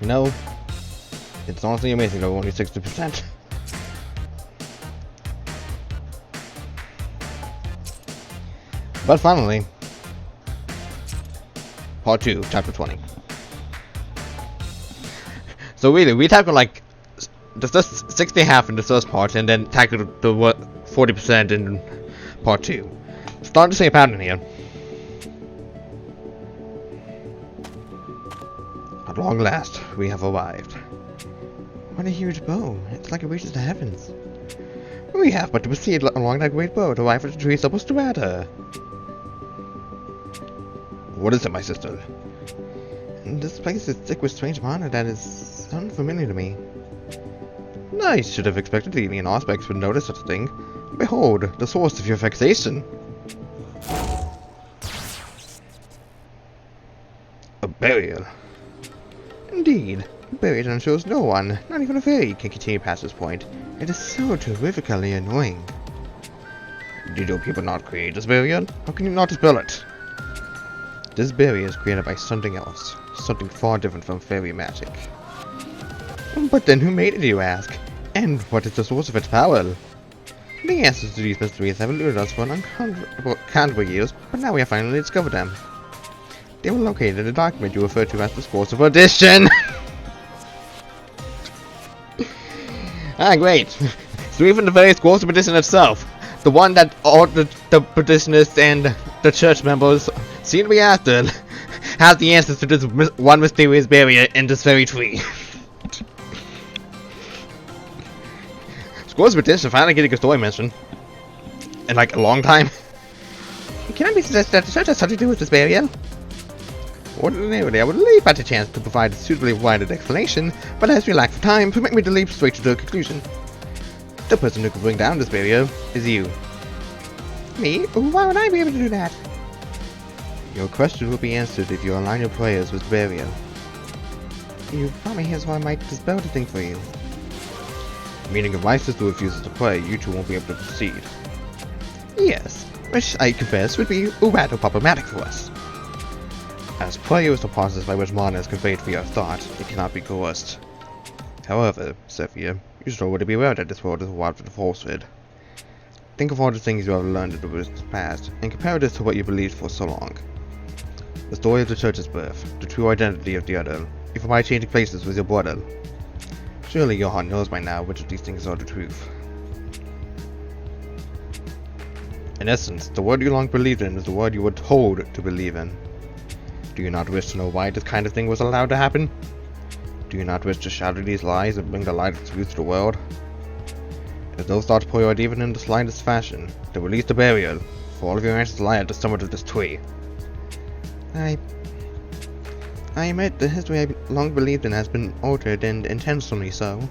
You know, it's honestly amazing though, only 60%. But finally, part 2, chapter 20. So really, we tackled like the first 60.5 in the first part, and then tackled the 40% in part 2. Starting to see a pattern here. At long last, we have arrived. What a huge bow! It's like it reaches the heavens. We have but to proceed along that great bow to arrive at the tree supposed to matter. What is it, my sister? This place is thick with strange mana that is unfamiliar to me. I should have expected the alien aspects would notice such a thing. Behold, the source of your vexation. A burial. Indeed, a burial ensures no one, not even a fairy, can continue past this point. It is so terrifically annoying. Did your people not create this burial? How can you not dispel it? This barrier is created by something else, something far different from fairy magic. But then who made it, you ask? And what is the source of its power? The answers to these mysteries have eluded us for uncountable years, but now we have finally discovered them. They were located in the document you refer to as the Scrolls of Perdition! Ah, great! So even the very Scrolls of Perdition itself, the one that all the Perditionists and the church members seem to be after, has the answers to this one mysterious barrier in this very tree. Scrolls of Perdition finally getting a story mention in like a long time. Can I be suggested that the church has something to do with this barrier? Ordinarily, I would leap at a chance to provide a suitably winded explanation, but as we lack for time, permit me to leap straight to the conclusion. The person who can bring down this barrier is you. Me? Why would I be able to do that? Your question will be answered if you align your prayers with the barrier. You brought me here so I might dispel the thing for you. Meaning if my sister refuses to pray, you two won't be able to proceed. Yes, which I confess would be rather problematic for us. As prayer is the process by which mana is conveyed via thought, it cannot be coerced. However, Sophia, you should already be aware that this world is wild with falsehood. Think of all the things you have learned in the past, and compare this to what you believed for so long. The story of the church's birth, the true identity of the other, even by changing places with your brother. Surely your heart knows by now which of these things are the truth. In essence, the word you long believed in is the word you were told to believe in. Do you not wish to know why this kind of thing was allowed to happen? Do you not wish to shatter these lies and bring the light of truth to the world? If those thoughts pour out even in the slightest fashion, then release the barrier, for all of your answers lie at the summit of this tree. I admit the history I long believed in has been altered, and intentionally so.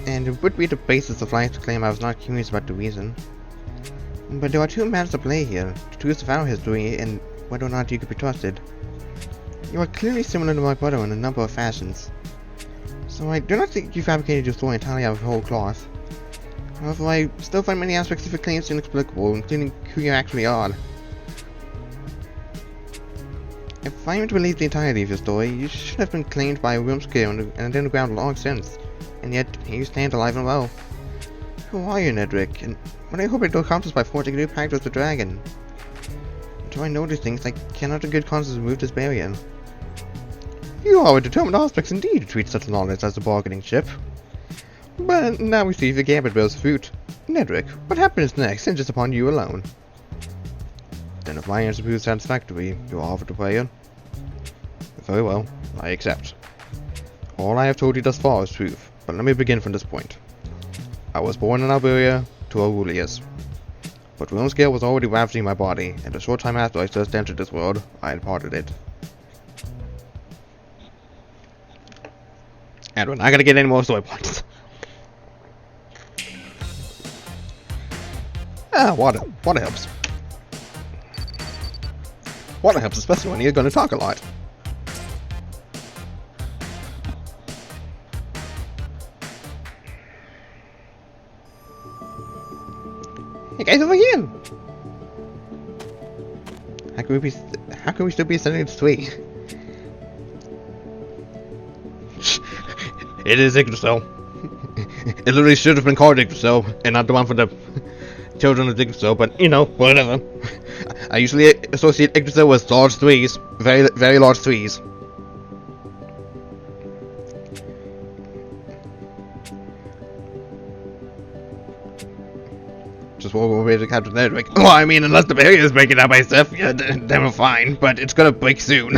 And it would be the basis of life to claim I was not curious about the reason. But there are two matters at play here, the truth of our history and whether or not you could be trusted. You are clearly similar to my brother in a number of fashions, so I do not think you fabricated your story entirely out of whole cloth. However, I still find many aspects of your claims inexplicable, including who you actually are. If I am to believe the entirety of your story, you should have been claimed by a room scale and underground long since, and yet here you stand alive and well. Who are you, Nedrick, and what are you hoping to accomplish by forging a new pact with the dragon? Until I know these things, I cannot in good conscience remove this barrier. You are a determined aspect indeed to treat such knowledge as a bargaining chip. But now we see if the gambit bears fruit. Nedrick, what happens next hinges upon you alone. Then if my answer proves satisfactory, you are offered to pray in. Very well, I accept. All I have told you thus far is truth, but let me begin from this point. I was born in Alberia to Aurelius. But Realmscale was already ravaging my body, and a short time after I first entered this world, I had parted it. And we're not gonna get any more story points. Water helps. Water helps, especially when you're gonna talk a lot. Hey guys, over here! How can we still be ascending this tree? It is Agito. It literally should have been called Agito, and not the one for the children of Agito, but you know, whatever. I usually associate Agito with large threes. Very, very large threes. Just what we're ready to capture Nedrick. Well, I mean, unless the barrier is breaking out by stuff, yeah, then we're fine, but it's gonna break soon.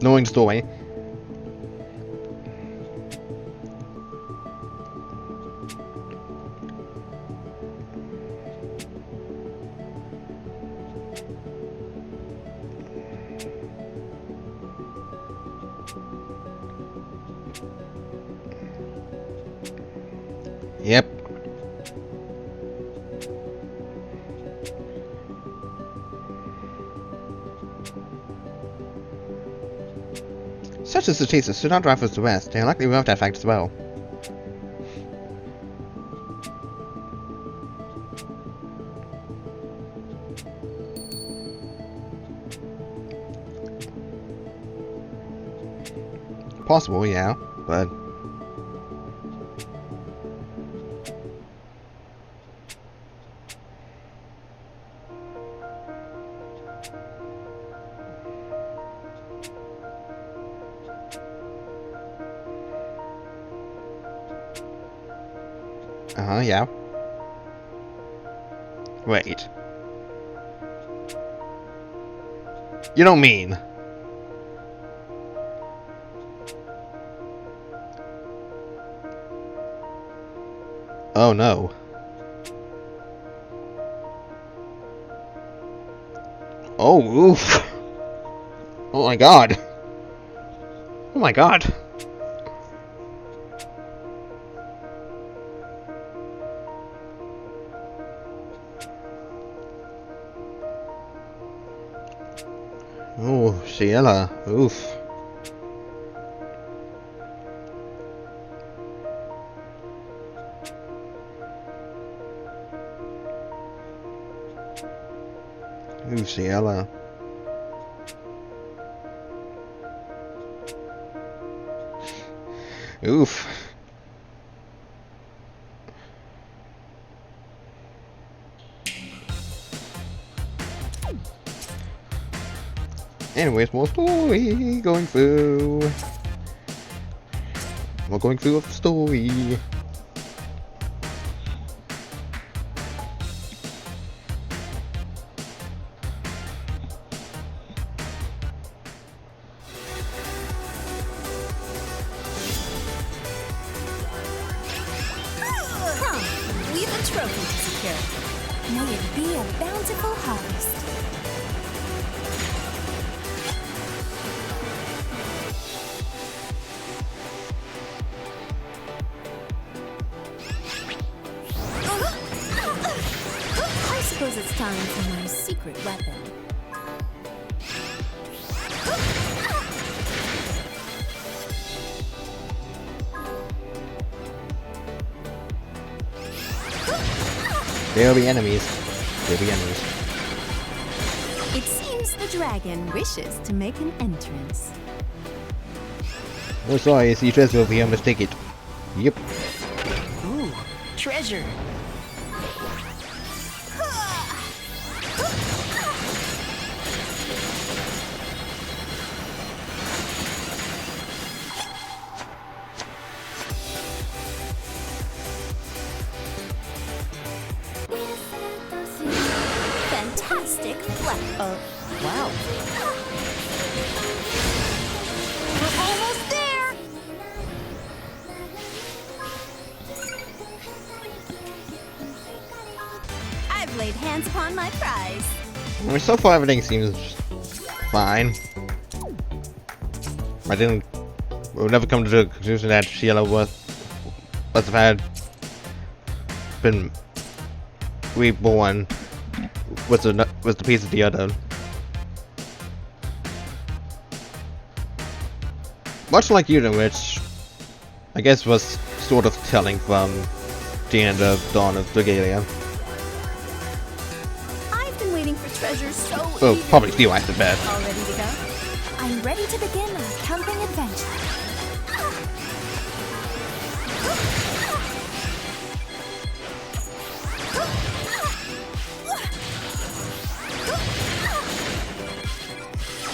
Knowing the story. Yep. Such as the chasers should not drive us to west. They are likely aware of that fact as well. Possible, yeah, but yeah. Wait. You don't mean... Oh no. Oh, oof. Oh my god. Oh my god. Oh, Sheila. Oof. Ooh, Sheila. Oof. Anyways, more story going through. We're going through the story. We've a trophy to secure. May it be a bountiful harvest. I suppose it's time for my secret weapon. There'll be enemies. There'll be enemies. It seems the dragon wishes to make an entrance. Oh, sorry, it's the treasure over here. I must take it. Yep. Ooh, treasure. Fantastic flat. Wow. We're almost there. I've laid hands upon my prize. I mean, so far everything seems fine. We'll never come to the conclusion that Sheila must have had been reborn with the piece of the other. Much like you, which I guess was sort of telling from the end of Dawn of Dragalia. I've been waiting for treasure so Oh, probably Steel Ice at best. All ready to go? I'm ready to begin our camping adventure.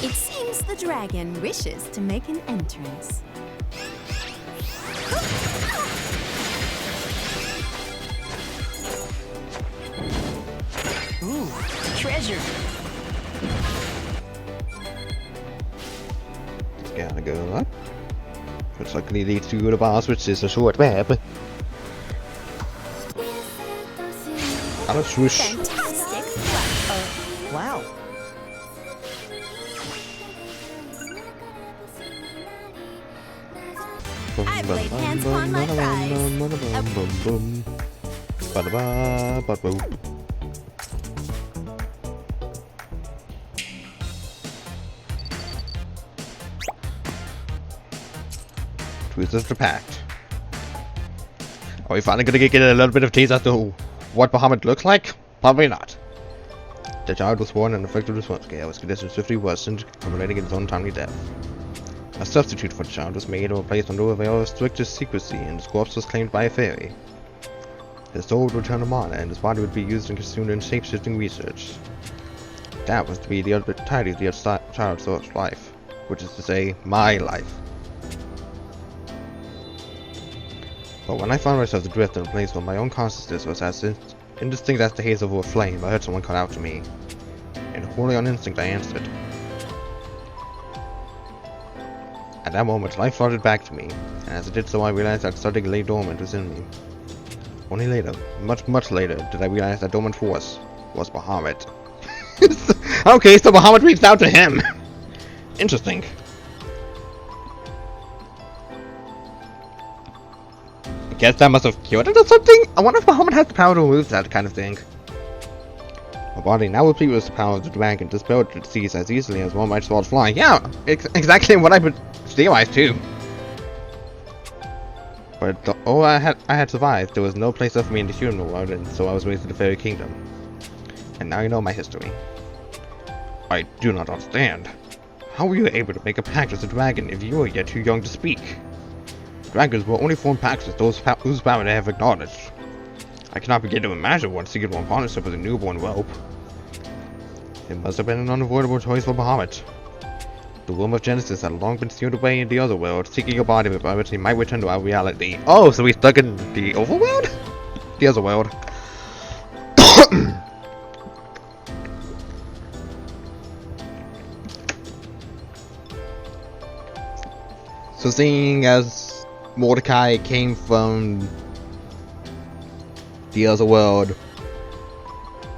It seems the dragon wishes to make an entrance. Ooh, treasure. Just gotta go up. Which likely leads to the boss, which is a short web. I'll swoosh. Fantastic! Wow. I've laid hands upon my prize. Twisted the pact. Are we finally gonna get a little bit of tease as to what Bahamut looks like? Probably not. The child was born and affected with one scale was conditioned swiftly worsened, culminating in his own timely death. A substitute for the child was made or placed under a veil of strictest secrecy, and his corpse was claimed by a fairy. His soul would return to mana, and his body would be used and consumed in shape-shifting research. That was to be the entirety of the child's life, which is to say, my life. But when I found myself adrift in a place where my own consciousness was as indistinct as the haze over a flame, I heard someone call out to me. And wholly on instinct, I answered. At that moment, life flooded back to me, and as it did so, I realized that something lay dormant within me. Only later, much later, did I realize that dormant force was Bahamut. Okay, so Bahamut reached out to him! Interesting. I guess that must have cured it or something? I wonder if Bahamut has the power to remove that kind of thing. My body now replete with the power of the dragon dispelled the disease as easily as one might sword flying. Yeah, exactly what I would theorize too. But although I had survived, there was no place left for me in the human world, and so I was raised in the fairy kingdom. And now you know my history. I do not understand. How were you able to make a pact with the dragon if you were yet too young to speak? Dragons will only form pacts with those whose power they have acknowledged. I cannot begin to imagine what secret one partnership with a newborn whelp. It must have been an unavoidable choice for Bahamut. The womb of Genesis had long been sealed away in the other world, seeking a body by which he might return to our reality. Oh, so he's stuck in the overworld? The other world. So seeing as Mordecai came from the other world,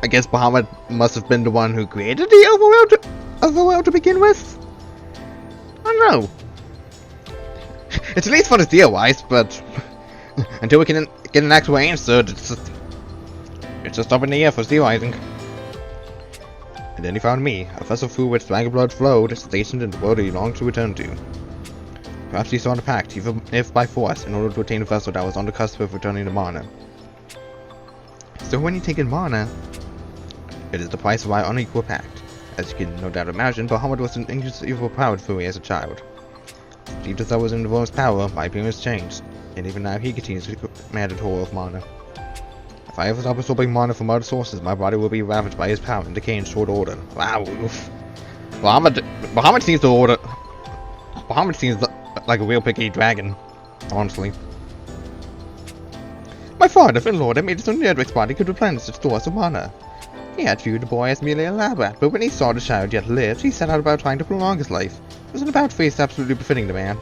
I guess Bahamut must have been the one who created the otherworld to begin with? I don't know. It's at least fun to theorize, but until we can get an actual answer, it's just up in the air for theorizing. And then he found me, a vessel through which dragon blood flowed, stationed in the world he longed to return to. Perhaps he sought a pact, even if by force, in order to attain a vessel that was on the cusp of returning to mana. So when you take in mana, it is the price of our unequal pact. As you can no doubt imagine, Bahamut was an inconceivable proud for me as a child. Deep as I was in the world's power, my appearance changed, and even now he continues to command a toll of mana. If I ever stop absorbing mana from other sources, my body will be ravaged by his power and decay in short order. Wow, oof. Bahamut seems to order. Bahamut seems like a real picky dragon, honestly. My father, the Lord, had made it so Nedrick's body could replenish its stores of mana. He had viewed the boy as merely a lab rat, but when he saw the child yet lived, he set out about trying to prolong his life. It was an about-face absolutely befitting the man.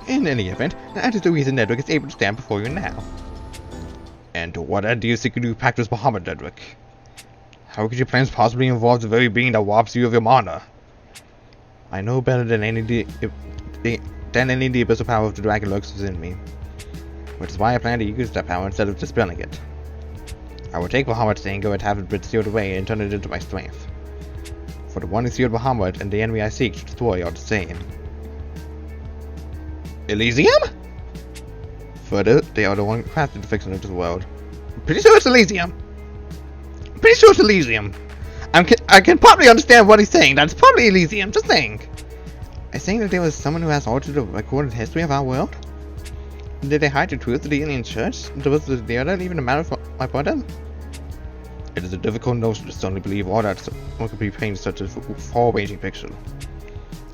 In any event, that is the reason Nedrick is able to stand before you now. And to what end do you seek to do pact with Bahamut, Nedrick? How could your plans possibly involve the very being that robs you of your mana? I know better than any the abyssal power of the dragon lurks within me, which is why I plan to use that power instead of dispelling it. I will take Bahamut's anger and have it sealed away and turn it into my strength. For the one who sealed Bahamut and the enemy I seek to destroy are the same. Elysium? Further, they are the one crafted to fix into the world. I'm pretty sure it's Elysium. I can probably understand what he's saying. That's probably Elysium. Just saying. I'm saying that there was someone who has altered the recorded history of our world? Did they hide the truth of the alien church? Was the other even a matter for my brother? It is a difficult notion to suddenly believe all that one could be painted such a far-ranging picture.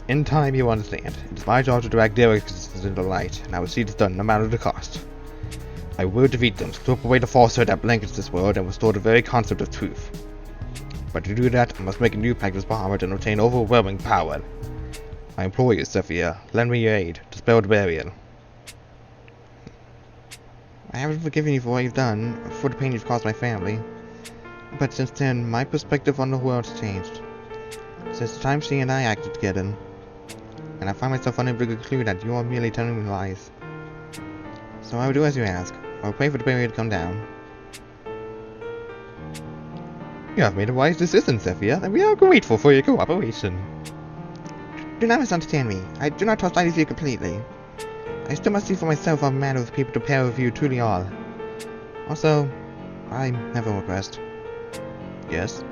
In time, you understand. It is my job to drag their existence into the light, and I will see this done no matter the cost. I will defeat them, strip away the falsehood that blankets this world, and restore the very concept of truth. But to do that, I must make a new pact with Bahamut and obtain overwhelming power. I implore you, Sophia, lend me your aid, dispel the barrier. I haven't forgiven you for what you've done, for the pain you've caused my family. But since then, my perspective on the world's changed. Since the time she and I acted together, and I find myself unable to conclude that you are merely telling me lies. So I will do as you ask. I will pray for the barrier to come down. You have made a wise decision, Sophia, and we are grateful for your cooperation. Do not misunderstand me. I do not trust either of you completely. I still must see for myself what manner of people the pair of you truly are. Also, I have a request. Yes?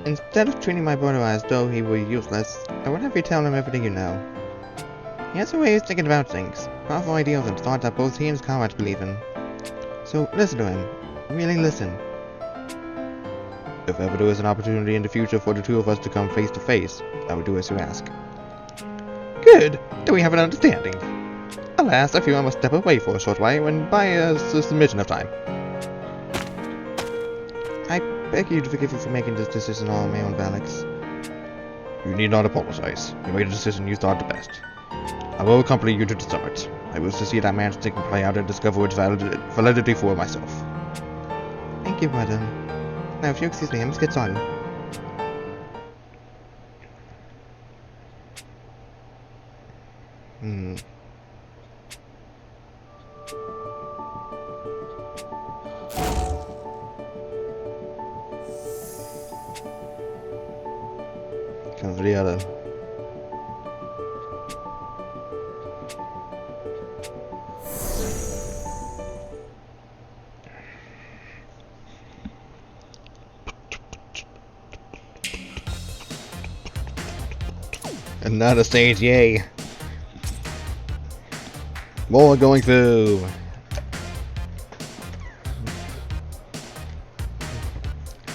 Instead of treating my brother as though he were useless, I would have you tell him everything you know. He has a way of thinking about things, powerful ideals and thoughts that both he and his comrades believe in. So listen to him. Really listen. If ever there is an opportunity in the future for the two of us to come face to face, I will do as you ask. Good! Then we have an understanding. Alas, I fear I must step away for a short while and buy a submission of time. I beg you to forgive me for making this decision all on my own, Alex. You need not apologize. You made a decision you thought the best. I will accompany you to the summit. I wish to see that man's taking play out and discover its validity for myself. Thank you, brother. Now, if you excuse me, I must get started. Comes the other. Another stage, yay! More going through!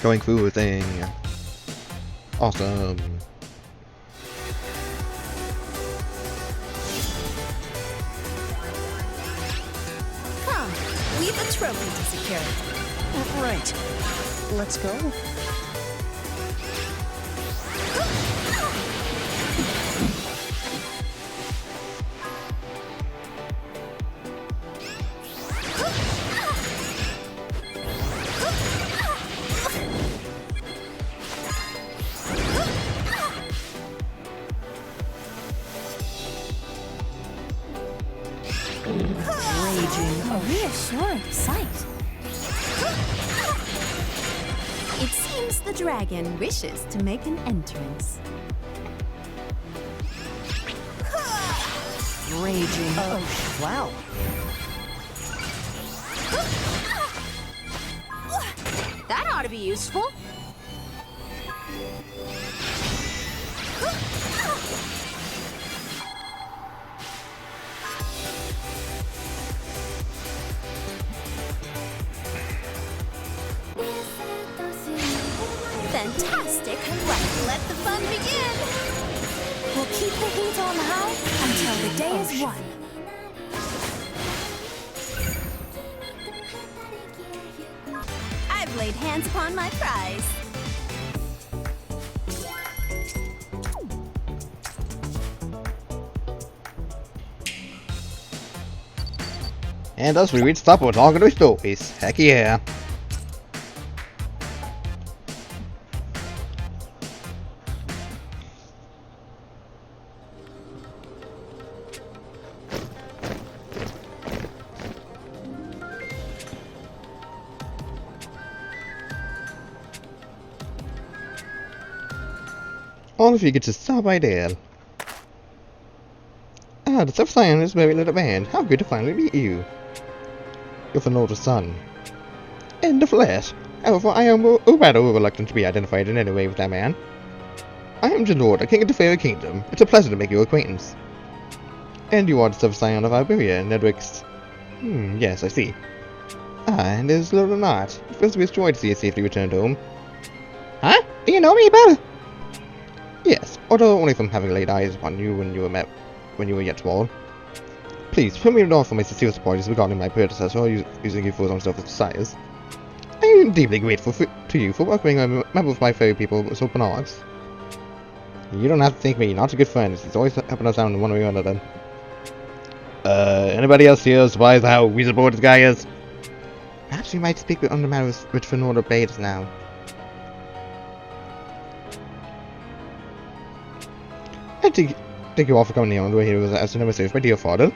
Going through a thing. Awesome. Come, we've a trophy to secure. Right. Let's go. A reassuring sight. It seems the dragon wishes to make an entrance. Raging. Oh, wow. That ought to be useful. Fantastic! Right, let the fun begin! We'll keep the heat on high until the day is won. I've laid hands upon my prize. And thus we reach the top of Talking to Stories. Heck yeah! All of you get to stop by there. Ah, the self-scientist very little band. How good to finally meet you. You're the Lord's son. In the flesh. However, I am rather reluctant to be identified in any way with that man. I am Janor, the King of the Fairy Kingdom. It's a pleasure to make your acquaintance. And you are the scion of Iberia, Nedrick's... yes, I see. And there's little not. It feels to be destroyed to see it safely returned home. Huh? Do you know me, Belle? Yes, although only from having laid eyes upon you when you were yet small. Please, put me off for my sincere apologies regarding my predecessor using you for his own self-desires. I am deeply grateful to you for welcoming a member of my fairy people with open arms. You don't have to thank me, not a good friend. It's always helping us out in one way or another. Anybody else here surprised how reasonable this guy is? Perhaps we might speak on the matter with Fenora Blades now. I thank you all for coming here on the way here as never safe, my dear father.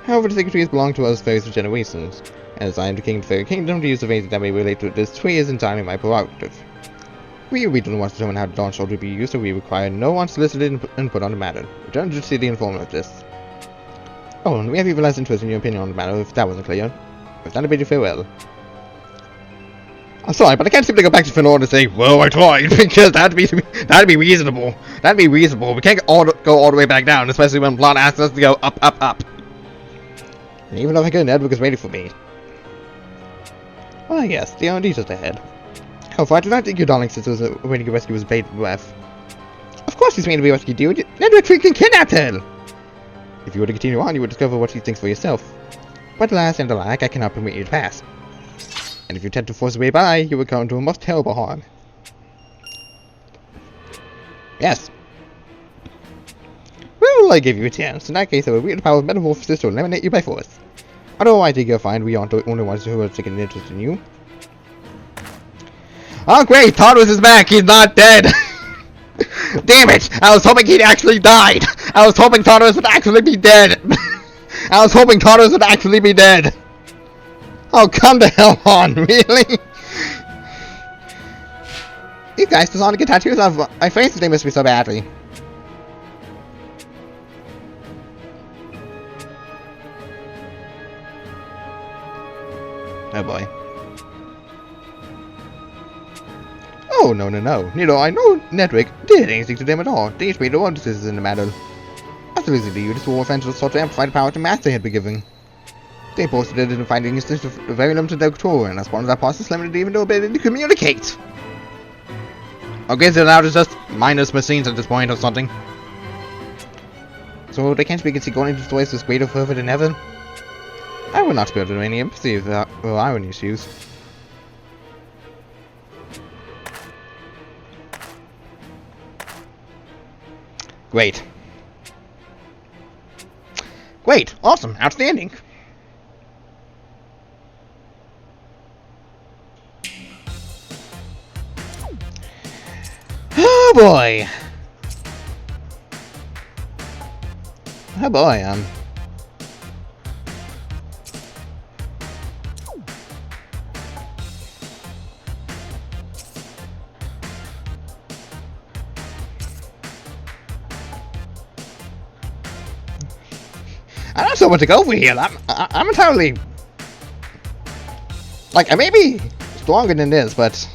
However, the secretaries belong to us fairies for generations, and as I am the king of the fairy kingdom, the use of anything that may relate to this tree is entirely my prerogative. We don't want to determine how the dawn should be used, so we require no unsolicited input on the matter. Return to the city informed of this. Oh, and we have even less interest in your opinion on the matter, if that wasn't clear. With that, I bid you farewell. I'm sorry, but I can't seem to go back to Fenora and say, well, I tried, because that'd be reasonable. That'd be reasonable. We can't go all the way back down, especially when plot asks us to go up, up, up. And even if I could, Nedrick is waiting for me. Well, yes, the Agito's ahead. However, I do not think your darling sister was waiting to rescue his baby breath. Of course he's waiting to be rescued, dude. Nedrick freaking kidnapped her! If you were to continue on, you would discover what he thinks for yourself. But alas and alack, I cannot permit you to pass. And if you attempt to force your way by, you will come to a most terrible harm. Yes. Well, I give you a chance. In that case, I will wield the power of metamorphosis to eliminate you by force. Although I think you'll find we aren't the only ones who have taken an interest in you. Oh great, Tartarus is back, he's not dead! Damn it! I was hoping he'd actually died! I was hoping Tartarus would actually be dead! I was hoping Tartarus would actually be dead! Oh, come the hell on, really? These guys just want to get tattoos of my faces, they miss me so badly. Oh boy. Oh, no. Neither I nor Nedrick did anything to them at all. They each made their own decisions in the matter. Absolutely, the Udis were offensive sought to amplify the power the Master had been given. They boasted it in finding instance of very limited control, and as part of that process, limited even their ability to communicate. Okay, so now it's just minus machines at this point or something. So they can't speak and see going into stories is greater further than ever. I would not spare them any empathy if there were irony issues. Great. Great. Awesome. Outstanding. Oh boy. Oh boy, I don't know so much to go for here. I'm entirely... Like, I may be stronger than this, but...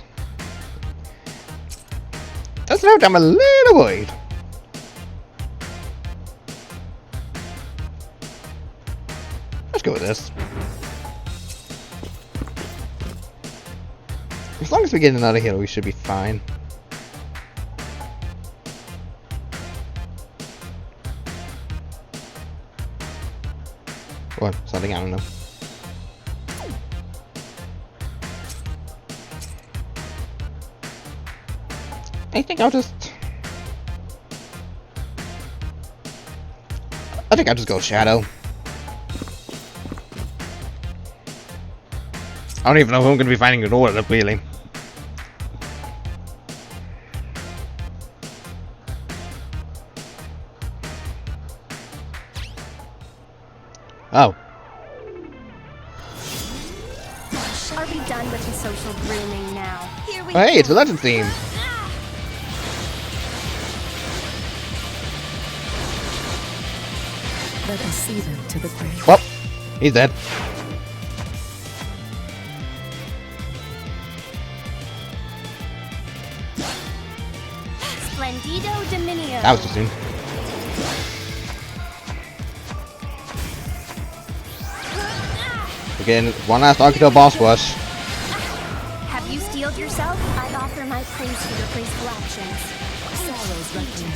Just note I'm a little worried. Let's go with this. As long as we get another hero, we should be fine. Or something, I don't know. I think I'll just go Shadow. I don't even know who I'm going to be fighting in order, really. Oh. Are we done with the social grooming now? Here we Oh, hey, it's a legend theme. Let us see them to the grave. Well, he's dead. Splendido Dominio. That was too soon. Again, one last Agito boss rush. Have you steeled yourself? I offer my praise for your graceful actions. Sorrow's reckoning.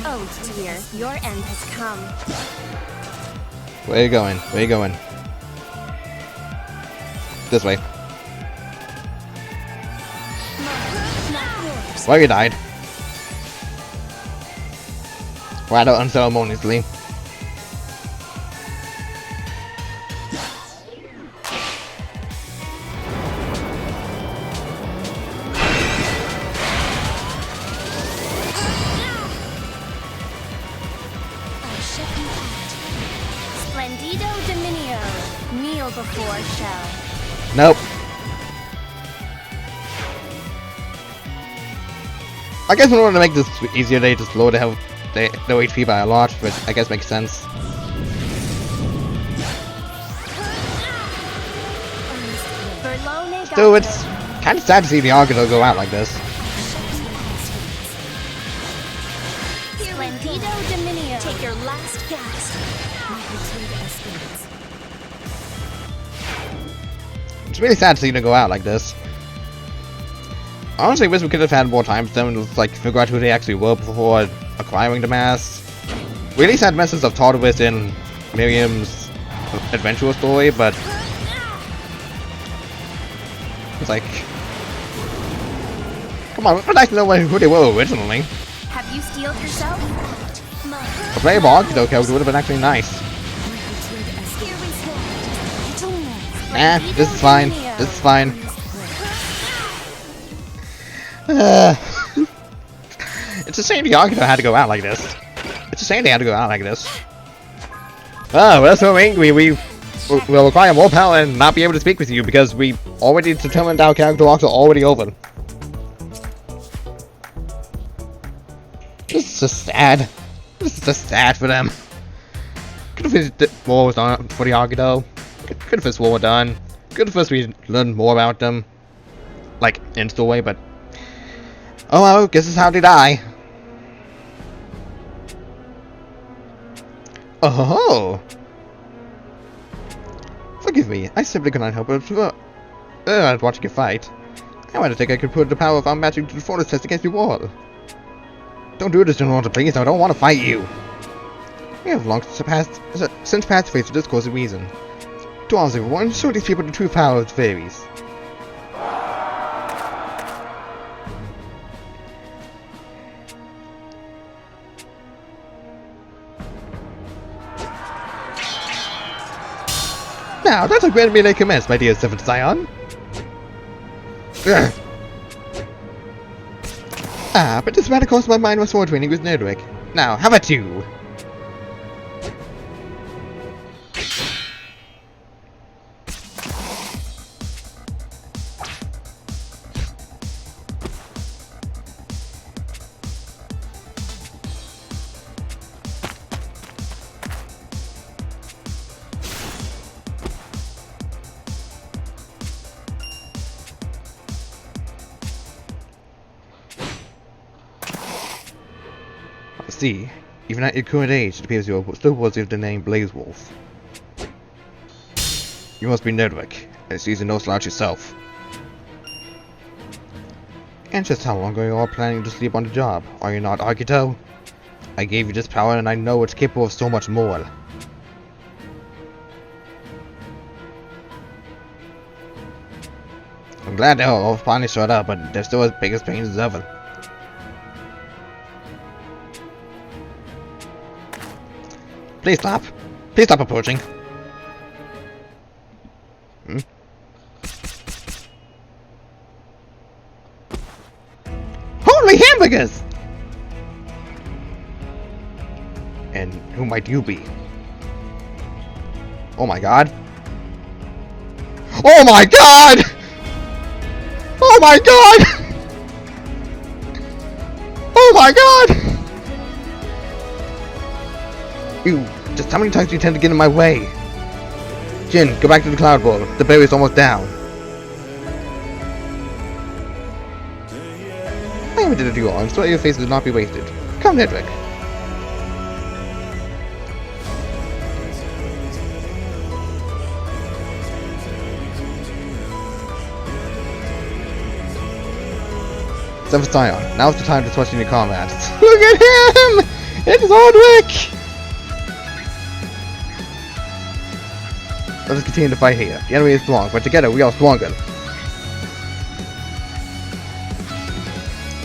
Oh dear, your end has come. Where you going? Where you going? This way. Well, you died. Rather unceremoniously. Splendido Dominio. Kneel before shell. Nope. I guess in order to make this easier, they just lower the health, the HP by a lot, which I guess makes sense. Still, it's kind of sad to see the Agito go out like this. Splendido Dominio. Take your last gasp. It's really sad to see them go out like this. I honestly wish we could have had more time for them to like figure out who they actually were before acquiring the mask. We at least had messes of Tartarus in Miriam's adventure story, but it's like, come on, we'd like to know who they were originally. Have you steeled yourself? A playable Agito character would have been actually nice. Nah, this is fine. This is fine. It's a shame the Agito had to go out like this. It's a shame they had to go out like this. Oh, we're so angry. We'll require more power and not be able to speak with you because we already determined our character arcs are already over. This is just sad. This is just sad for them. Could have wished more was done for the Agito. Could have wished more were done. Could have wished we learned more about them. Like, in story, but oh well, guess this is how they die. Oh! Forgive me, I simply cannot help but watching you fight. I want to think I could put the power of our magic to the force test against you all. Don't do this, General, please. I don't want to fight you. We have long since passed face for this course of reason. To honest everyone, show these people the true power of the fairies. Now, that's a great melee commence, my dear 7th Scion. Ugh. Ah, but this matter crossed my mind while sword training with Nedrick. Now, how about you? See, even at your current age, it appears you are still worthy of the name Blaze Wolf. You must be Nedrick, and season no slouch yourself. And just how long are you all planning to sleep on the job? Are you not Agito? I gave you this power and I know it's capable of so much more. I'm glad they're all finally shut up, but they're still as big as pains as ever. Please stop. Please stop approaching. Holy hamburgers! And who might you be? Oh my god. Oh my god! Oh my god! Oh my god! You, just how many times do you tend to get in my way? Jin, go back to the cloud ball. The berry's almost down. I haven't did it to you all. I'm sorry your face will not be wasted. Come, Nedrick. Sion, now's the time to switch into combat. Look at him! It's Nedrick! Let us continue to fight here. The enemy is strong, but together we are stronger.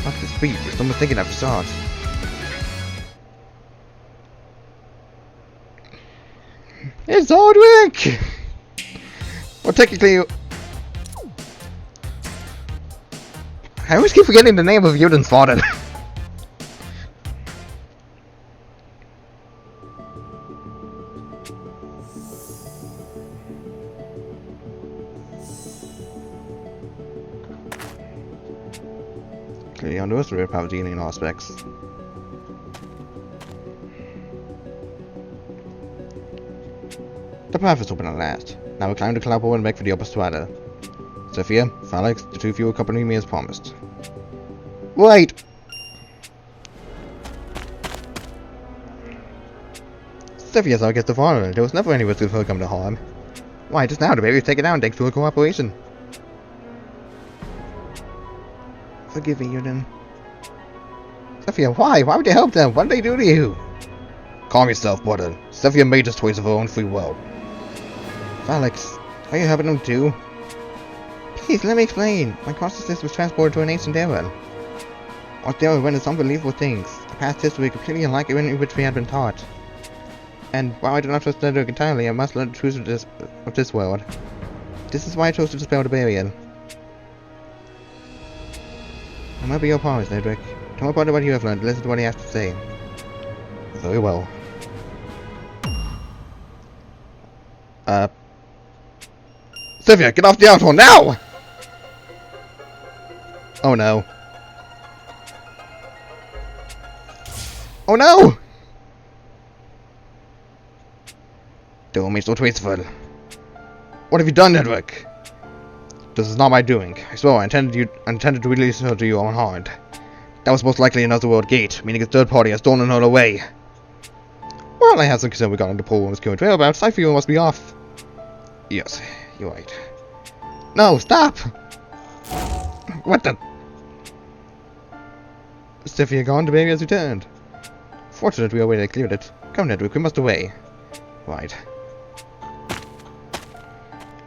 What's this speed? It's almost thinking of facade. It's Nedrick! Well, technically... I always keep forgetting the name of Yuden's father. Clearly underestimated power dealing in all aspects. The path is open at last. Now we climb the cloud and make for the upper strata. Sophia, Felix, the two of you accompany me as promised. Wait! Sophia saw against the father. There was never any risk of her coming to harm. Why, just now the baby was taken down thanks to her cooperation. Forgive me, Yuden. Sophia, why? Why would you help them? What did they do to you? Calm yourself, brother. Sophia made this choice of her own free will. Felix, are you helping them too? Please, let me explain. My consciousness was transported to an ancient era. What there witnessed unbelievable things. A past history completely unlike any in which we had been taught. And while I do not trust Nedrick entirely, I must learn the truth of this world. This is why I chose to dispel the barrier. I might be your promise, Nedrick. Tell my brother what you have learned. Listen to what he has to say. Very well. Sophia, get off the auto now! Oh no. Oh no! Don't make so wasteful. What have you done, Nedrick? This is not my doing. I swear I intended to release her to you unharmed. That was most likely another world gate, meaning a third party has stolen her away. Well, I have some concern regarding the poor woman's current whereabouts. I feel must be off. Yes, you're right. No, stop! What the? Sophia gone, the baby has returned. Fortunately, we already cleared it. Come, Nedrick, we must away. Right.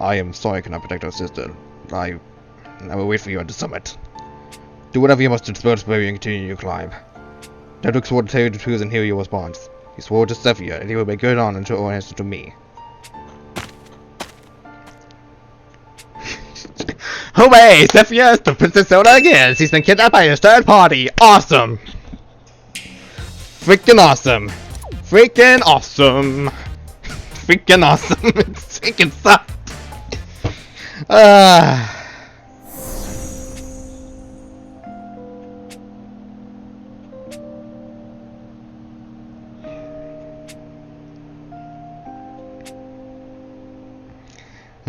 I am sorry I cannot protect our sister. I will wait for you at the summit. Do whatever you must to disperse the baby and continue your climb. Nedrick swore to tell you the truth and hear your response. He swore to Sophia, and he will make good on until her answer to me. Hooray! Sophia is the Princess Zelda again! She's been kidnapped by a third party! Awesome! Freaking awesome! Freaking awesome! Freaking awesome! It's freaking sucked!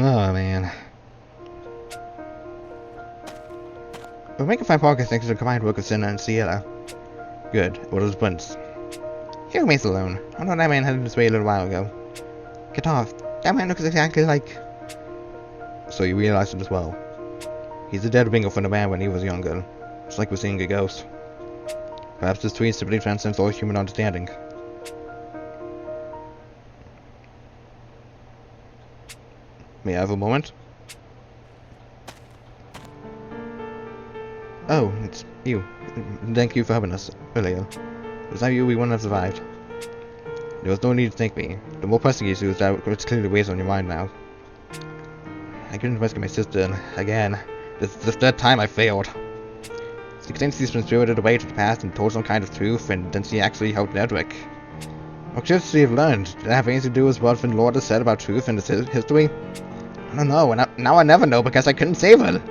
Oh man. We're making fine progress thanks to the combined work of Senna and Sierra. Good. What is Prince? He remains alone. I know that man headed this way a little while ago. Get off. That man looks exactly like... So you realized it as well. He's a dead bingo from the man when he was younger. It's like we're seeing a ghost. Perhaps this tree simply transcends all human understanding. May I have a moment? Oh, it's you. Thank you for helping us earlier. Without you, we wouldn't have survived. There was no need to thank me. The more pressing issue is that it's clearly weighs on your mind now. I couldn't rescue my sister, and again, this is the third time I failed. She claims she's been spirited away to the past and told some kind of truth, and then she actually helped Nedrick. What should she have learned? Did it have anything to do with what Finn Lord has said about truth and its history? I don't know, and now I never know because I couldn't save her.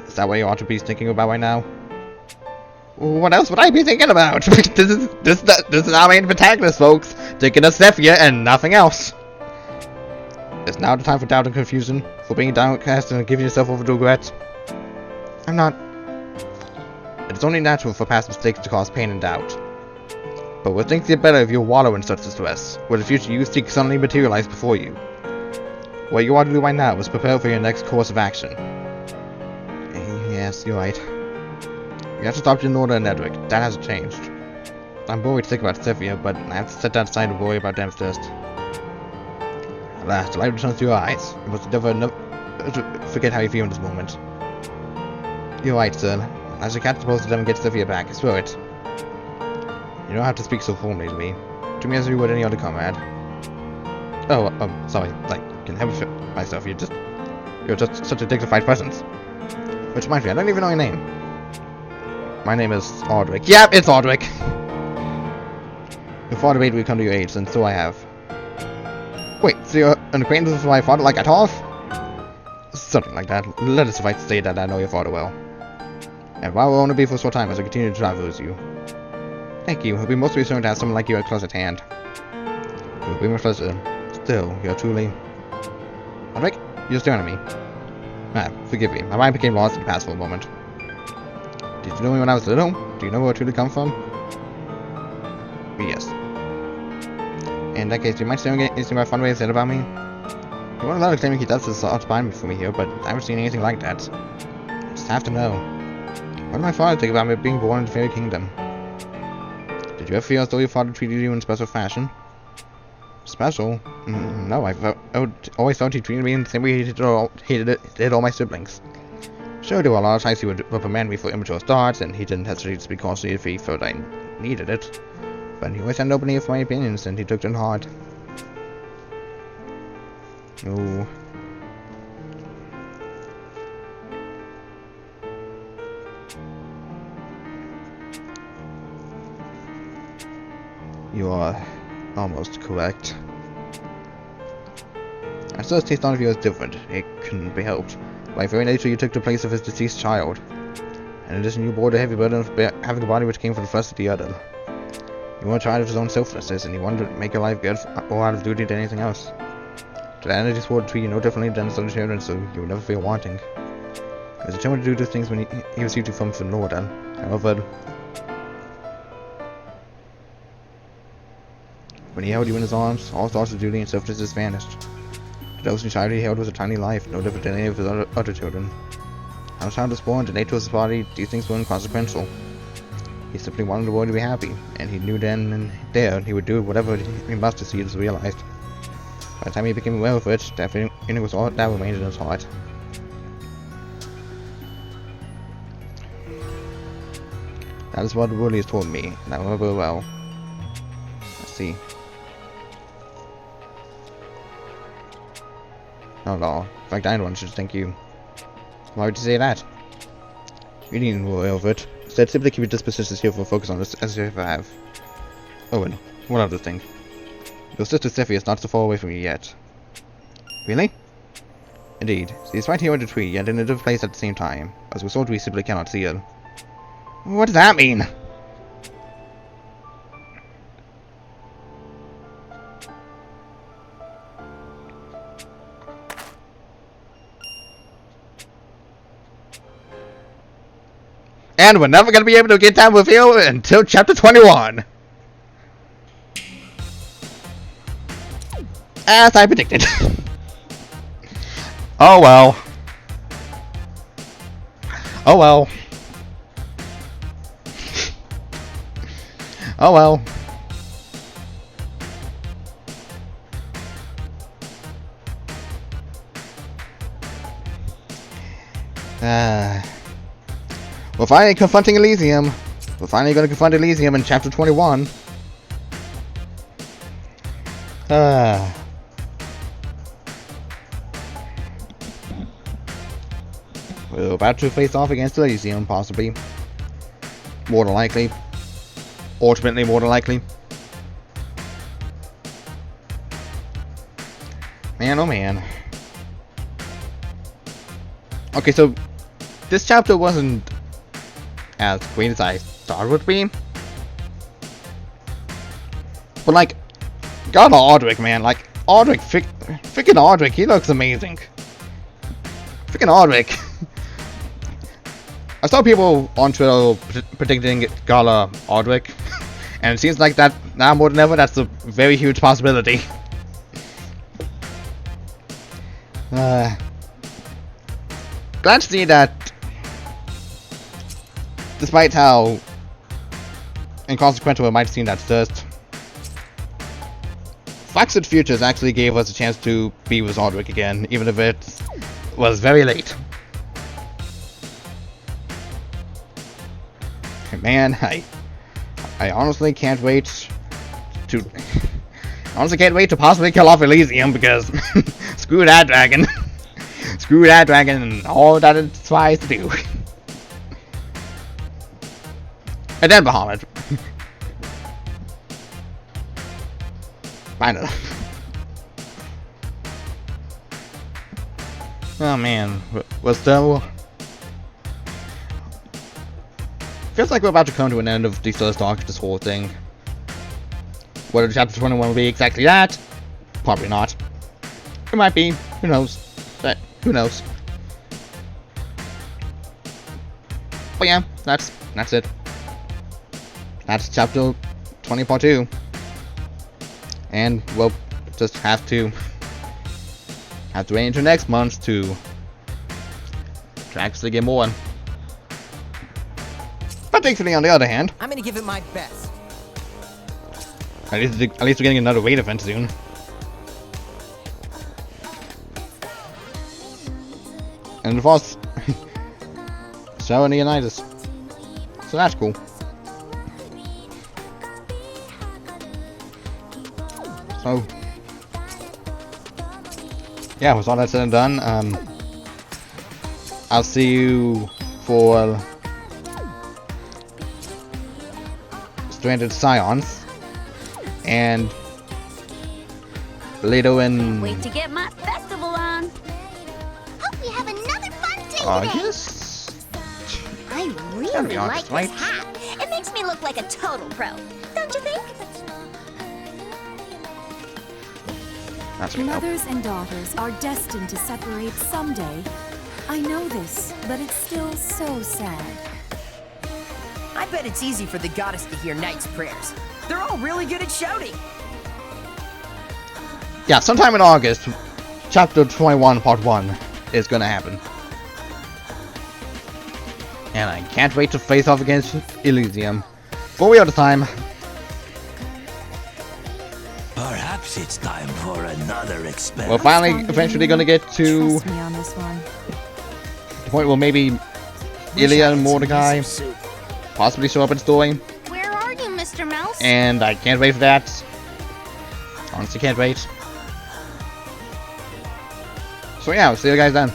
Is that what you ought to be thinking about right now? What else would I be thinking about? this is our main protagonist, folks. Thinking of Sophia and nothing else. It's now the time for doubt and confusion, for being downcast and giving yourself over to regret. I'm not... It's only natural for past mistakes to cause pain and doubt. But would things get better if you wallow in such distress? Would the future you seek suddenly materialize before you? What you ought to do right now is prepare for your next course of action. Yeah, Yes, you're right. We have to stop your order in Nedrick. That hasn't changed. I'm worried sick about Sophia, but I have to set that aside to worry about them first. Alas, the light returns to your eyes. You must never forget how you feel in this moment. You're right, sir. As a cat supposed to them get Sophia back, I swear it. You don't have to speak so formally to me. To me as you would any other comrade. Oh, sorry. Like, I can never fit myself. You're just such a dignified presence. Which reminds me, I don't even know your name. My name is Aldrich. Yep, it's Aldrich! Your father made me come to your aid, and so I have. Wait, so you're an acquaintance with my father, like at all? Something like that. Let it suffice to say that I know your father well. And while we'll only be for a short time as I continue to traverse you. Thank you. It will be most reassuring to have someone like you close at hand. It will be my pleasure. Still, you're truly... Aldrich, you're staring at me. Ah, forgive me. My mind became lost in the past for a moment. Did you know me when I was little? Do you know where I truly come from? Yes. In that case, do you mind sharing anything my father said about me? You won't allow to claiming he does this sort behind me for me here, but I haven't seen anything like that. I just have to know. What did my father think about me being born in the fairy kingdom? Did you ever feel as though your father treated you in a special fashion? Special? No, I always thought he treated me in the same way he did all my siblings. Sure, there were a lot of times he would reprimand me for immature starts, and he didn't hesitate to speak harshly if he felt I needed it. But he always had an open ear for my opinions, and he took them hard. Oh. You are almost correct. I still taste none of you as different. It couldn't be helped. By very nature, you took the place of his deceased child. In addition, you bore the heavy burden of having a body which came from the first of the other. You weren't tired of his own selflessness, and he wanted to make your life good or out of duty to anything else. To that end, he swore to treat you no differently than his other children, so you would never feel wanting. He was determined to do those things when he received you from Lord, and however, when he held you in his arms, all thoughts of duty and selflessness vanished. The only child he held was a tiny life, no different than any of his other children. How a child was born, the nature of his body, these things were inconsequential. He simply wanted the world to be happy, and he knew then and there he would do whatever he must to see it realized. By the time he became aware of it, that feeling was all that remained in his heart. That is what Willie has told me, and I remember well. Let's see. Not at all. In fact, I should thank you. Why would you say that? You needn't worry over it. Instead, simply keep your dispositions here for focus on this as you ever have. Oh, and one other thing. Your sister Steffi is not so far away from you yet. Really? Indeed. She is right here in the tree, yet in a different place at the same time. As a result, we simply cannot see her. What does that mean? And we're never going to be able to get time with you until chapter 21. As I predicted. Oh well. Oh well. Oh well. We're finally confronting Elysium. We're finally going to confront Elysium in chapter 21. We're about to face off against Elysium, possibly. More than likely. Ultimately, more than likely. Man, oh man. Okay, so this chapter wasn't as great as I thought it would be. But like, God, Aldrich, man, like, Aldrich, freaking Aldrich, he looks amazing. Freaking Aldrich. I saw people on Twitter predicting Gala Aldrich, and it seems like that now more than ever, that's a very huge possibility. Glad to see that Despite how inconsequential it might seem at first, Flaxid Futures actually gave us a chance to be with Nedrick again, even if it was very late. Man, I honestly can't wait to possibly kill off Elysium, because screw that dragon. Screw that dragon and all that it tries to do. And then Bahamut. Kinda. Oh man, but still, feels like we're about to come to an end of the first arc of this whole thing. Whether chapter 21 will be exactly that, probably not. It might be. Who knows? But who knows? But yeah, that's it. That's chapter 20 part 2. And we'll just have to wait until next month to actually get more. But thankfully, on the other hand, I'm gonna give it my best. at least we're getting another raid event soon. And of course, Sarah Leonidas. So that's cool. So, yeah, with all that said and done, I'll see you for Stranded Scions, and later in Wait to get my festival on. Hope we have another fun day today. August. I really Gotta be like August, this right? hat. It makes me look like a total pro. Don't you think? That's me. Nope. Mothers and daughters are destined to separate someday. I know this, but it's still so sad. I bet it's easy for the goddess to hear Knight's prayers. They're all really good at shouting. Yeah, sometime in August, chapter 21, part 1 is gonna happen. And I can't wait to face off against Elysium. For real this time. Perhaps it's time for another experiment. We're finally eventually gonna get to Trust me on this one. the point where maybe Ilya and Mordecai possibly show up in the story. Where are you, Mr. Mouse? And I can't wait for that. Honestly, can't wait. So yeah, I'll see you guys then.